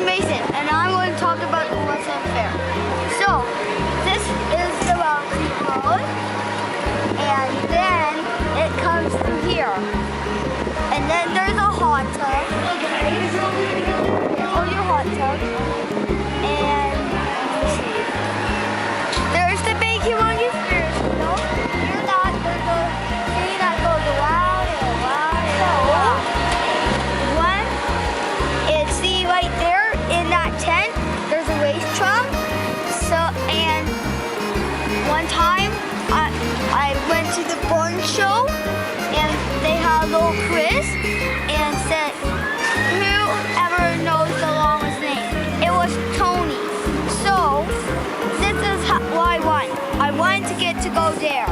I'm Mason, and I'm going to talk about the What's Unfair. So, this is the bouncing road, and then it comes through here. And then there's a hot tub. Oh, your hot tub. And there's the big humongous Ferris wheel. Here's that. There's a thing that goes around and around and around. One, it's the right there in that tent. There's a race truck. So, and one time I went to the barn show, and they had a little quiz and said, whoever knows the longest name? It was Tony. So, this is what I won. I wanted to get to go there.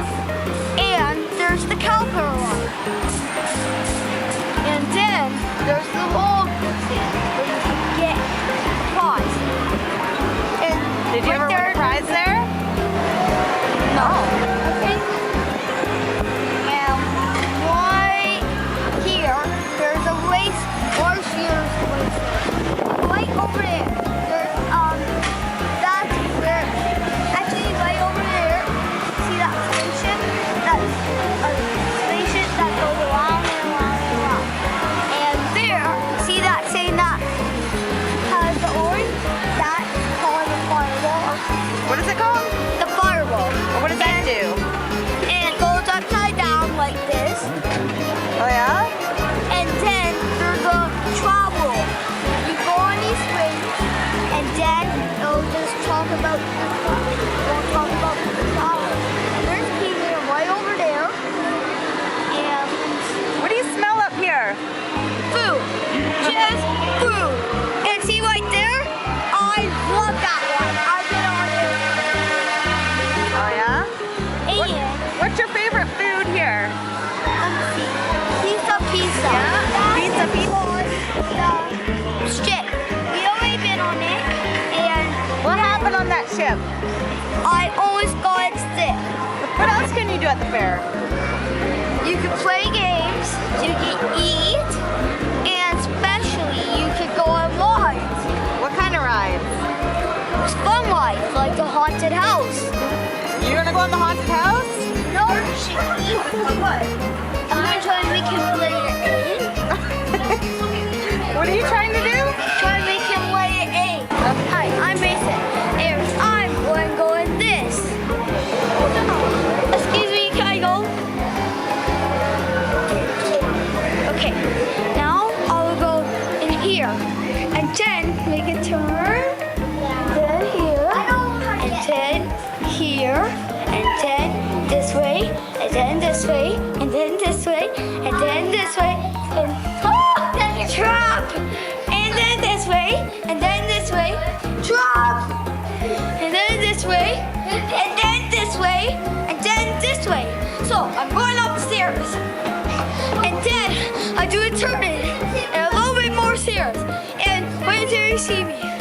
And there's the cowgirl one. And then there's the old thing where you can get prize. And Did you ever win a prize there? No. Okay. And right here, there's a race, Marshall's race. Right over there, there's that's where, actually right over there, see that station? That's a station that goes around and around and around. And there, see that thing that has the orange? That's called the fireball. What is it called? The fireball. What does that do? And it goes upside down like this. Oh yeah? And then there's a travel. You go on these swings, and then it'll just talk about the travel. And there's Peter right over there. And What do you smell up here? food. Just food. And see right there? I love that one. I've been on it. Oh yeah? And What's your favorite food here? Pizza. Yeah? Pizza. The ship. We already been on it, and What happened on that ship? I almost got sick. What else can you do at the fair? You can play games, you can eat, and especially you can go on rides. What kind of rides? It's fun rides, like the haunted house. You gonna go on the haunted house? No, what? I'm gonna try and make him lay an egg. What are you trying to do? Try and make him lay an egg. Hi, I'm Mason, and I'm going to go in this. Excuse me, can I go? Okay, now I will go in here, and then make a turn, then here, and then here, and then this way, and then this way, and then this way, and then this way, and trap! And then this way, and then this way, trap! And then this way, and then this way, and then this way. So I'm going upstairs, and then I do a turn and a little bit more stairs, and wait until you see me.